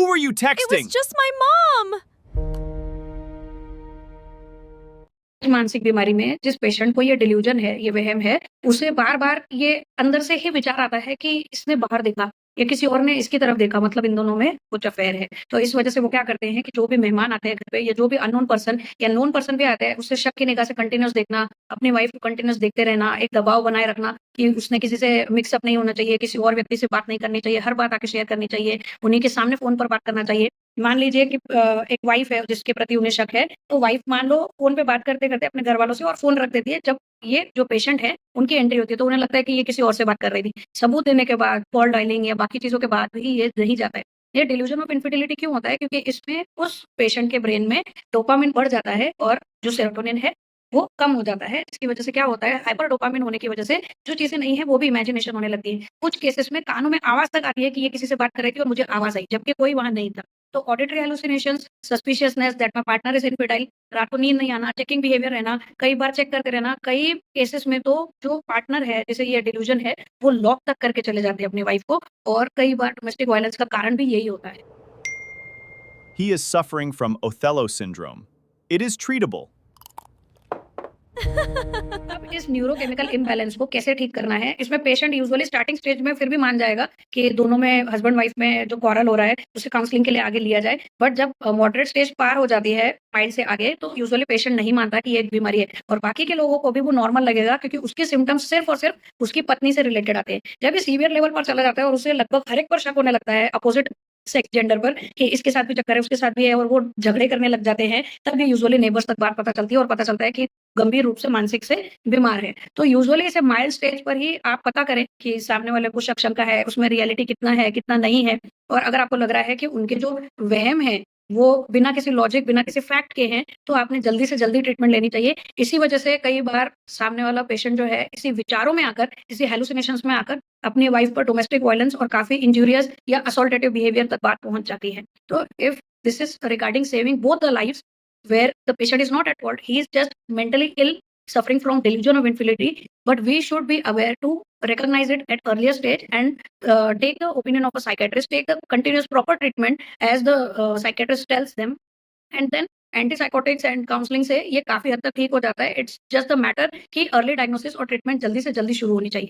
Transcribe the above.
were you It was texting? just my mom. मानसिक बीमारी में जिस पेशेंट को ये डिल्यूजन है, ये वहम है, उसे बार-बार ये अंदर से ही विचार आता है कि इसने बाहर देखा या किसी और ने इसकी तरफ देखा, मतलब इन दोनों में कुछ अफेयर है। तो इस वजह से वो क्या करते हैं कि जो भी मेहमान आते हैं घर पे या जो भी अननोन पर्सन या नोन पर्सन भी आता है, उससे शक की निगाह से कंटीन्यूअस देखना, अपनी वाइफ को कंटीन्यूअस देखते रहना, एक दबाव बनाए रखना कि उसने किसी से मिक्स अप नहीं होना चाहिए, किसी और व्यक्ति से बात नहीं करनी चाहिए, हर बात आके शेयर करनी चाहिए, उन्हीं के सामने फ़ोन पर बात करना चाहिए। मान लीजिए कि एक वाइफ है जिसके प्रति उन्हें शक है, तो वाइफ मान लो फ़ोन पे बात करते-करते अपने घरवालों से और फ़ोन रख देती है। जब ये जो पेशेंट है, उनकी एंट्री होती है, तो उन्हें लगता है कि ये किसी और से बात कर रही थी। सबूत देने के बाद, कॉल डायलिंग या बाकी चीज़ों के बाद भी ये नहीं जाता है। ये डिल्यूजन ऑफ इन्फिडिलिटी क्यों होता है? क्योंकि इसमें उस पेशेंट के ब्रेन में डोपामाइन बढ़ जाता है और जो सेरोटोनिन है, वो कम हो जाता है। इसकी वजह से क्या होता है, हाइपर डोपामाइन होने की वजह से जो चीज़ें नहीं है, वो भी इमेजिनेशन होने लगती है। कुछ केसेस में कानों में आवाज़ तक आती है कि ये किसी से बात कर रही थी और मुझे आवाज़ आई, जबकि कोई वहाँ नहीं था। तो auditory hallucinations, suspiciousness that my partner is infidel, रात को नींद नहीं आना, चेकिंग बिहेवियर रहना, कई बार चेक करते रहना, कई केसेस में तो जो पार्टनर है, जिसे ये डिल्यूजन है, वो लॉक तक करके चले जाते हैं अपनी वाइफ को और कई बार डोमेस्टिक वायलेंस का कारण भी यही होता है। He is suffering from Othello syndrome. It is treatable. अब इस न्यूरोकेमिकल इम्बैलेंस को कैसे ठीक करना है? इसमें पेशेंट यूजुअली स्टार्टिंग स्टेज में फिर भी मान जाएगा कि दोनों में हस्बैंड वाइफ में जो क्वारल हो रहा है, उसे काउंसलिंग के लिए आगे लिया जाए। बट जब मॉडरेट स्टेज पार हो जाती है, माइल्ड से आगे, तो यूजुअली पेशेंट नहीं मानता कि ये एक बीमारी है और बाकी के लोगों को भी वो नॉर्मल लगेगा क्योंकि उसके सिम्पटम्स सिर्फ़ और सिर्फ़ उसकी पत्नी से रिलेटेड आते हैं। जब ये सीवियर लेवल पर चला जाता है और उसे लगभग हर एक पर शक होने लगता है अपोज़िट सेक्स जेंडर पर कि इसके साथ भी चक्कर है, उसके साथ भी है और वो झगड़े करने लग जाते हैं, तब ये यूजुअली नेबर्स तक बात पता चलती है और पता चलता है कि गंभीर रूप से मानसिक से बीमार है। तो यूजुअली इसे माइल्ड स्टेज पर ही आप पता करें कि सामने वाले को शक शंका है, उसमें रियलिटी कितना है, कितना नहीं है। और अगर आपको लग रहा है कि उनके जो वहम हैं, वो बिना किसी लॉजिक, बिना किसी फैक्ट के हैं, तो आपने जल्दी से जल्दी ट्रीटमेंट लेनी चाहिए। इसी वजह से कई बार सामने वाला पेशेंट जो है, इसी विचारों में आकर, इसी हैलुसिनेशंस में आकर अपनी वाइफ पर डोमेस्टिक वायलेंस और काफ़ी इंजूरियस या असॉल्टेटिव बिहेवियर तक बात पहुँच जाती है। तो if this is regarding saving both the lives where the patient is not at fault, he is just mentally ill, suffering from delusion of infidelity, but we should be aware to recognize it at earlier stage and take the opinion of a psychiatrist, take the continuous proper treatment as the psychiatrist tells them, and then antipsychotics and counselling से ये काफ़ी हद तक ठीक हो जाता है। It's just the matter कि अर्ली डायग्नोसिस और ट्रीटमेंट जल्दी से जल्दी शुरू होनी चाहिए।